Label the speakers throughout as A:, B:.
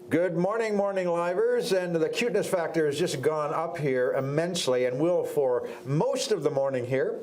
A: Good morning, morning livers, and the cuteness factor has just gone up here immensely and will for most of the morning here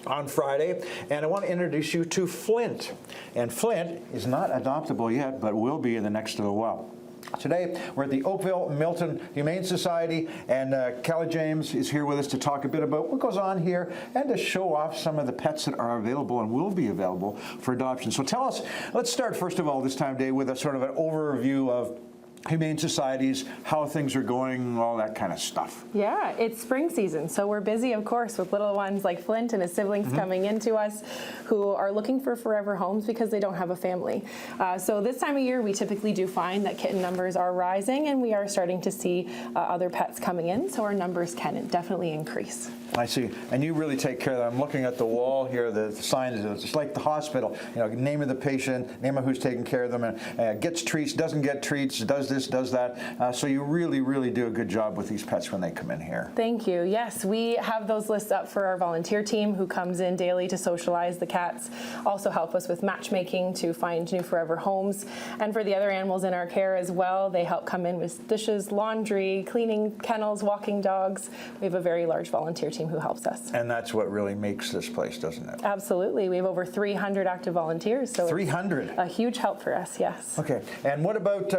A: on Friday. And I want to introduce you to Flint. And Flint is not adoptable yet, but will be in the next little while. Today, we're at the Oakville Milton Humane Society, and Kelly James is here with us to talk a bit about what goes on here and to show off some of the pets that are available and will be available for adoption. So tell us, let's start first of all this time of day with a sort of an overview of humane societies, how things are going, all that kind of stuff.
B: Yeah, it's spring season, so we're busy, of course, with little ones like Flint and his siblings coming into us who are looking for forever homes because they don't have a family. So this time of year, we typically do find that kitten numbers are rising, and we are starting to see other pets coming in, so our numbers can definitely increase.
A: I see, and you really take care of that. I'm looking at the wall here, the sign is just like the hospital, you know, name of the patient, name of who's taking care of them, and gets treats, doesn't get treats, does this, does that. So you really, really do a good job with these pets when they come in here.
B: Thank you. Yes, we have those lists up for our volunteer team who comes in daily to socialize the cats, also help us with matchmaking to find new forever homes. And for the other animals in our care as well, they help come in with dishes, laundry, cleaning kennels, walking dogs. We have a very large volunteer team who helps us.
A: And that's what really makes this place, doesn't it?
B: Absolutely. We have over 300 active volunteers. So
A: 300?
B: A huge help for us, yes.
A: Okay. And what about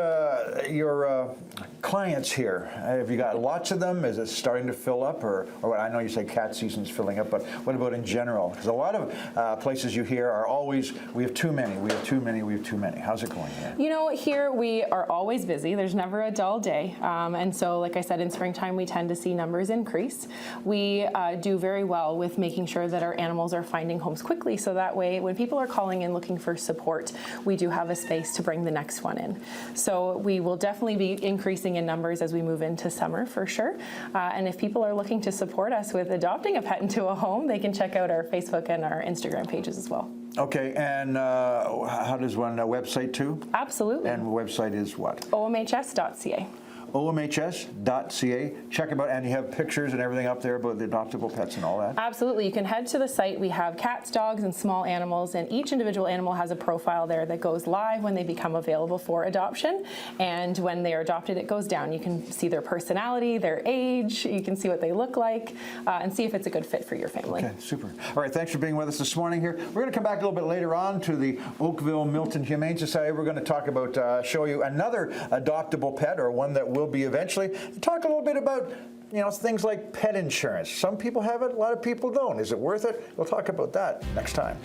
A: your clients here? Have you got lots of them? Is it starting to fill up? Or I know you say cat season's filling up, but what about in general? Because a lot of places you hear are always, we have too many, we have too many, we have too many. How's it going here?
B: You know, here we are always busy. There's never a dull day. And so, like I said, in springtime, we tend to see numbers increase. We do very well with making sure that our animals are finding homes quickly, so that way when people are calling in looking for support, we do have a space to bring the next one in. So we will definitely be increasing in numbers as we move into summer for sure. And if people are looking to support us with adopting a pet into a home, they can check out our Facebook and our Instagram pages as well.
A: Okay, and how does one website too?
B: Absolutely.
A: And the website is what?
B: omhs.ca.
A: omhs.ca. Check about, and you have pictures and everything up there about the adoptable pets and all that?
B: Absolutely. You can head to the site. We have cats, dogs, and small animals, and each individual animal has a profile there that goes live when they become available for adoption. And when they are adopted, it goes down. You can see their personality, their age, you can see what they look like, and see if it's a good fit for your family.
A: Okay, super. All right, thanks for being with us this morning here. We're going to come back a little bit later on to the Oakville Milton Humane Society. We're going to talk about, show you another adoptable pet, or one that will be eventually. Talk a little bit about, you know, things like pet insurance. Some people have it, a lot of people don't. Is it worth it? We'll talk about that next time.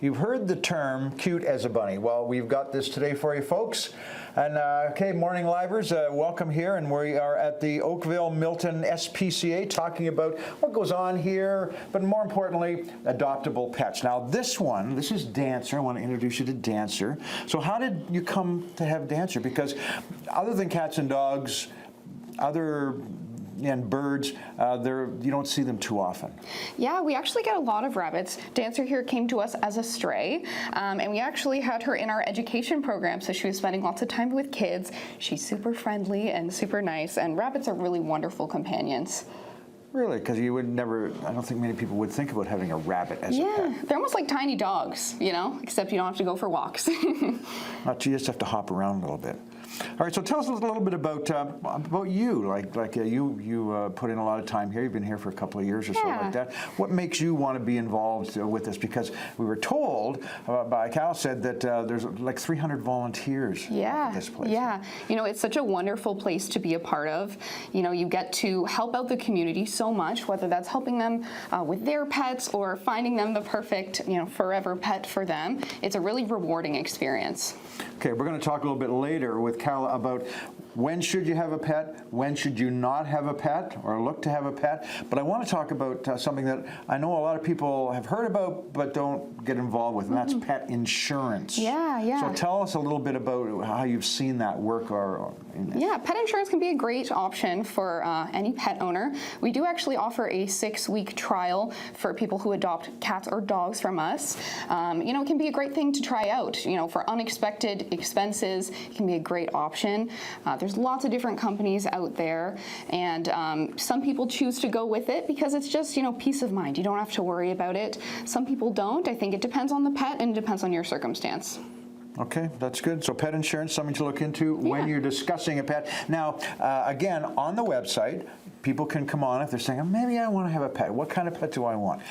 A: You've heard the term cute as a bunny. Well, we've got this today for you folks. And okay, morning livers, welcome here, and we are at the Oakville Milton SPCA talking about what goes on here, but more importantly, adoptable pets. Now this is Dancer. I want to introduce you to Dancer. So how did you come to have Dancer? Because other than cats and dogs, and birds, you don't see them too often.
C: Yeah, we actually get a lot of rabbits. Dancer here came to us as a stray, and we actually had her in our education program, so she was spending lots of time with kids. She's super friendly and super nice, and rabbits are really wonderful companions.
A: Really? Because you would never, I don't think many people would think about having a rabbit as a pet.
C: Yeah, they're almost like tiny dogs, you know, except you don't have to go for walks.
A: You just have to hop around a little bit. All right, so tell us a little bit about you. You put in a lot of time here. You've been here for a couple of years or so like that. What makes you want to be involved with this? Because we were told by Cal said that there's like 300 volunteers at this place.
C: Yeah, you know, it's such a wonderful place to be a part of. You know, you get to help out the community so much, whether that's helping them with their pets or finding them the perfect, you know, forever pet for them. It's a really rewarding experience.
A: Okay, we're going to talk a little bit later with Cal about when should you have a pet, when should you not have a pet or look to have a pet. But I want to talk about something that I know a lot of people have heard about but don't get involved with, and that's pet insurance.
C: Yeah.
A: So tell us a little bit about how you've seen that work.
C: Yeah, pet insurance can be a great option for any pet owner. We do actually offer a 6-week trial for people who adopt cats or dogs from us. You know, it can be a great thing to try out. You know, for unexpected expenses, it can be a great option. There's lots of different companies out there, and some people choose to go with it because it's just, you know, peace of mind. You don't have to worry about it. Some people don't. I think it depends on the pet and it depends on your circumstance.
A: Okay, that's good. So pet insurance, something to look into when you're discussing a pet. Now, again, on the website, people can come on if they're saying, maybe I want to have a pet. What kind of pet do I want?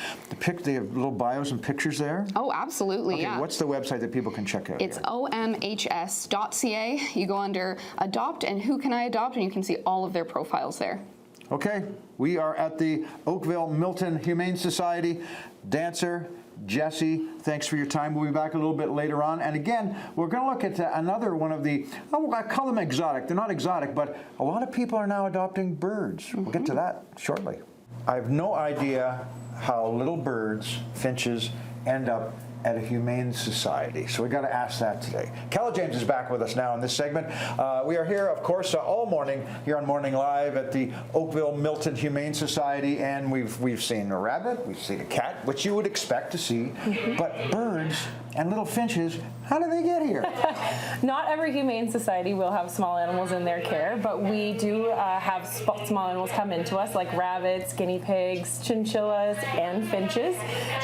A: They have little bios and pictures there?
C: Oh, absolutely,
A: Okay,
C: yeah.
A: what's the website that people can check out?
C: It's omhs.ca. You go under Adopt and Who Can I Adopt, and you can see all of their profiles there.
A: Okay, we are at the Oakville Milton Humane Society. Dancer, Jesse, thanks for your time. We'll be back a little bit later on. And again, we're going to look at another one of the, I call them exotic. They're not exotic, but a lot of people are now adopting birds. We'll get to that shortly. I have no idea how little birds, finches, end up at a humane society. So we got to ask that today. Kella James is back with us now in this segment. We are here, of course, all morning here on Morning Live at the Oakville Milton Humane Society, and we've seen a rabbit, we've seen a cat, which you would expect to see, but birds and little finches, how do they get here?
B: Not every humane society will have small animals in their care, but we do have small animals come into us, like rabbits, guinea pigs, chinchillas, and finches,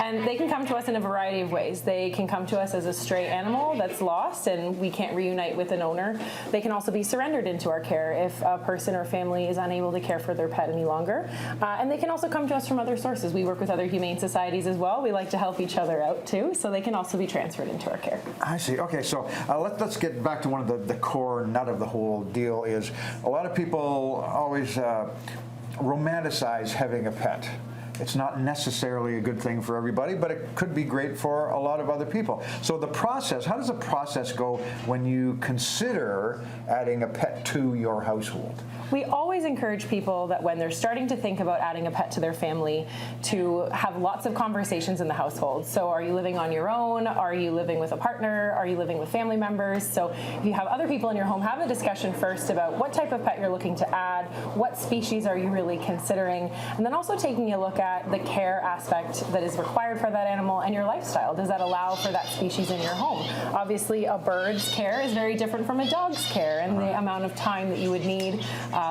B: and they can come to us in a variety of ways. They can come to us as a stray animal that's lost and we can't reunite with an owner. They can also be surrendered into our care if a person or family is unable to care for their pet any longer. And they can also come to us from other sources. We work with other humane societies as well. We like to help each other out too, so they can also be transferred into our care.
A: I see. Okay, so let's get back to one of the core nut of the whole deal is a lot of people always romanticize having a pet. It's not necessarily a good thing for everybody, but it could be great for a lot of other people. So the process, how does the process go when you consider adding a pet to your household?
B: We always encourage people that when they're starting to think about adding a pet to their family to have lots of conversations in the household. So are you living on your own? Are you living with a partner? Are you living with family members? So if you have other people in your home, have a discussion first about what type of pet you're looking to add, what species are you really considering, and then also taking a look at the care aspect that is required for that animal and your lifestyle. Does that allow for that species in your home? Obviously, a bird's care is very different from a dog's care, and the amount of time that you would need,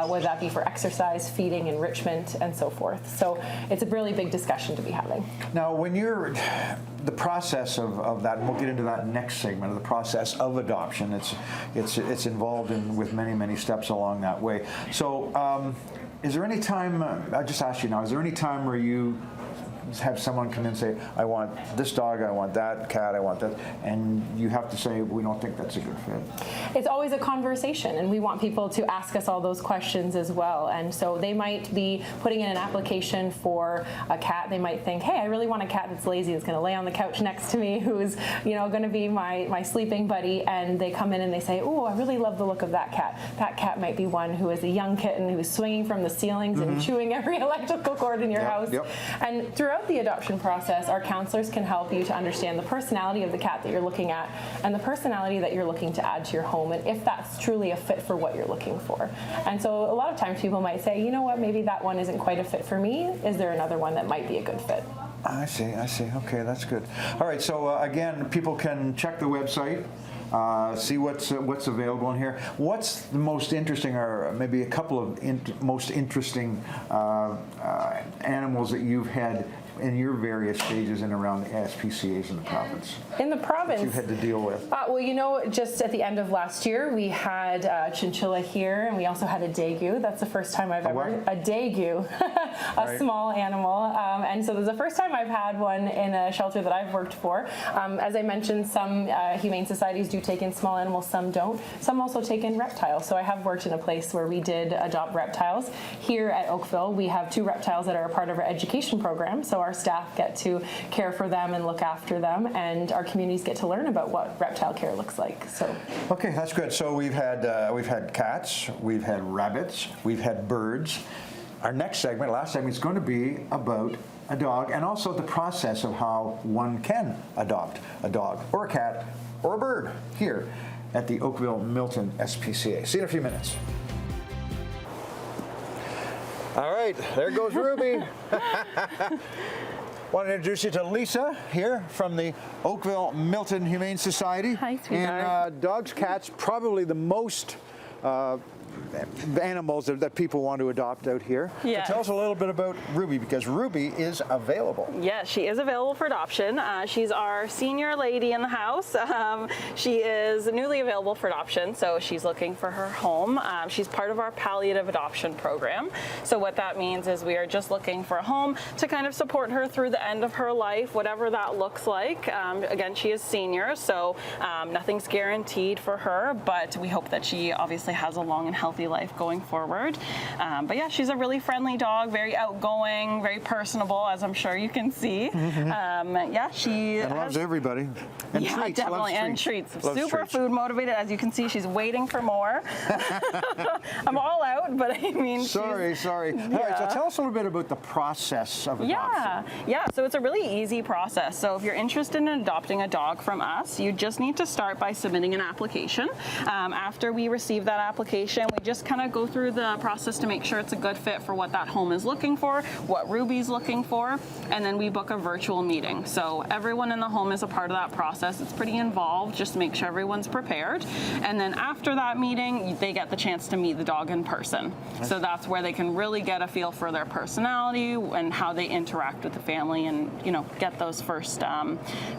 B: whether that be for exercise, feeding, enrichment, and so forth. So it's a really big discussion to be having.
A: Now, when you're the process of that, and we'll get into that next segment of the process of adoption. It's involved with many steps along that way. So, is there any time? I just asked you now. Is there any time where you have someone come in and say, I want this dog, I want that cat, I want that, and you have to say, we don't think that's a good fit?
B: It's always a conversation, and we want people to ask us all those questions as well. And so they might be putting in an application for a cat. They might think, hey, I really want a cat that's lazy, that's going to lay on the couch next to me, who's going to be my sleeping buddy. And they come in and they say, oh, I really love the look of that cat. That cat might be one who is a young kitten who's swinging from the ceilings and chewing every electrical cord in your house.
A: Yep.
B: And throughout the adoption process, our counselors can help you to understand the personality of the cat that you're looking at and the personality that you're looking to add to your home, and if that's truly a fit for what you're looking for. And so a lot of times people might say, you know what, maybe that one isn't quite a fit for me. Is there another one that might be a good fit?
A: I see. Okay, that's good. All right, so again, people can check the website, see what's available in here. What's the most interesting, or maybe a couple of most interesting animals that you've had in your various stages and around the SPCAs in the province?
B: In the province,
A: that you had to deal with?
B: Well, just at the end of last year, we had a chinchilla here, and we also had a dagu. That's the first time I've ever... A dagu, a small animal. And so this is the first time I've had one in a shelter that I've worked for. As I mentioned, some humane societies do take in small animals, some don't. Some also take in reptiles. So I have worked in a place where we did adopt reptiles. Here at Oakville, we have 2 reptiles that are a part of our education program. So our staff get to care for them and look after them, and our communities get to learn about what reptile care looks like. So,
A: okay, that's good. So we've had cats, we've had rabbits, we've had birds. Our next segment, last segment, is going to be about a dog and also the process of how one can adopt a dog or a cat or a bird here at the Oakville Milton SPCA. See you in a few minutes. All right, there goes Ruby. Want to introduce you to Lisa here from the Oakville Milton Humane Society.
D: Hi, sweetheart.
A: And dogs, cats, probably the most animals that people want to adopt out here.
B: Yes.
A: So tell us a little bit about Ruby, because Ruby is available.
B: Yes, she is available for adoption. She's our senior lady in the house. She is newly available for adoption, so she's looking for her home. She's part of our palliative adoption program. So what that means is we are just looking for a home to kind of support her through the end of her life, whatever that looks like. Again, she is senior, so nothing's guaranteed for her, but we hope that she obviously has a long and healthy life going forward. But yeah, she's a really friendly dog, very outgoing, very personable, as I'm sure you can see. Yeah, she
A: Loves everybody. And
B: yeah,
A: treats.
B: definitely,
A: Loves
B: and
A: treats.
B: treats.
A: Loves
B: Super
A: treats.
B: food motivated, as you can see. She's waiting for more. I'm all out, but I mean,
A: Sorry. All right, so tell us a little bit about the process of adoption.
B: Yeah, so it's a really easy process. So if you're interested in adopting a dog from us, you just need to start by submitting an application. After we receive that application, we just kind of go through the process to make sure it's a good fit for what that home is looking for, what Ruby's looking for, and then we book a virtual meeting. So everyone in the home is a part of that process. It's pretty involved, just to make sure everyone's prepared. And then after that meeting, they get the chance to meet the dog in person. So that's where they can really get a feel for their personality and how they interact with the family, and get those first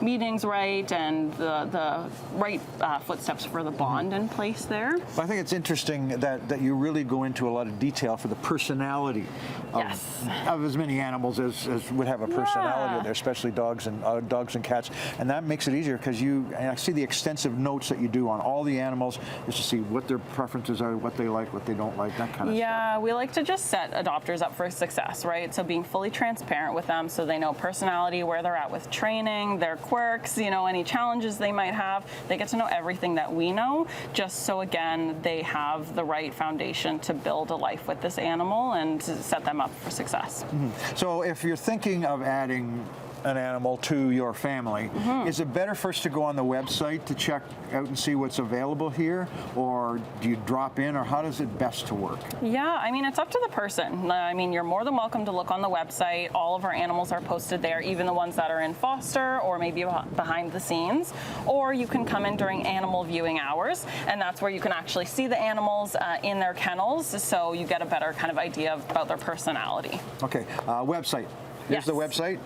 B: meetings right and the right footsteps for the bond in place there.
A: I think it's interesting that you really go into a lot of detail for the personality of as many animals as would have a personality in there, especially dogs and cats, and that makes it easier because I see the extensive notes that you do on all the animals just to see what their preferences are, what they like, what they don't like, that kind of stuff.
B: Yeah, we like to just set adopters up for success, right? So being fully transparent with them so they know personality, where they're at with training, their quirks, any challenges they might have. They get to know everything that we know, just so again, they have the right foundation to build a life with this animal and to set them up for success.
A: Mm-hmm. So if you're thinking of adding an animal to your family, is it better first to go on the website to check out and see what's available here, or do you drop in, or how does it best to work?
B: Yeah, I mean, it's up to the person. I mean, you're more than welcome to look on the website. All of our animals are posted there, even the ones that are in foster or maybe behind the scenes. Or you can come in during animal viewing hours, and that's where you can actually see the animals in their kennels, so you get a better kind of idea about their personality.
A: Okay, website. Here's the website.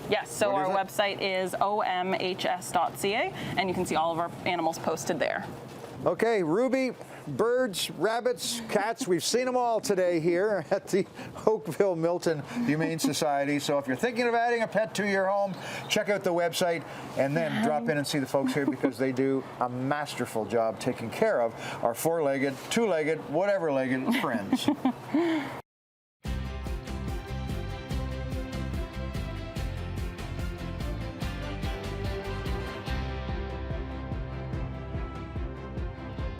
B: Yes, so our website is omhs.ca, and you can see all of our animals posted there.
A: Okay, Ruby, birds, rabbits, cats, we've seen them all today here at the Oakville Milton Humane Society. So if you're thinking of adding a pet to your home, check out the website and then drop in and see the folks here, because they do a masterful job taking care of our four-legged, two-legged, whatever-legged friends.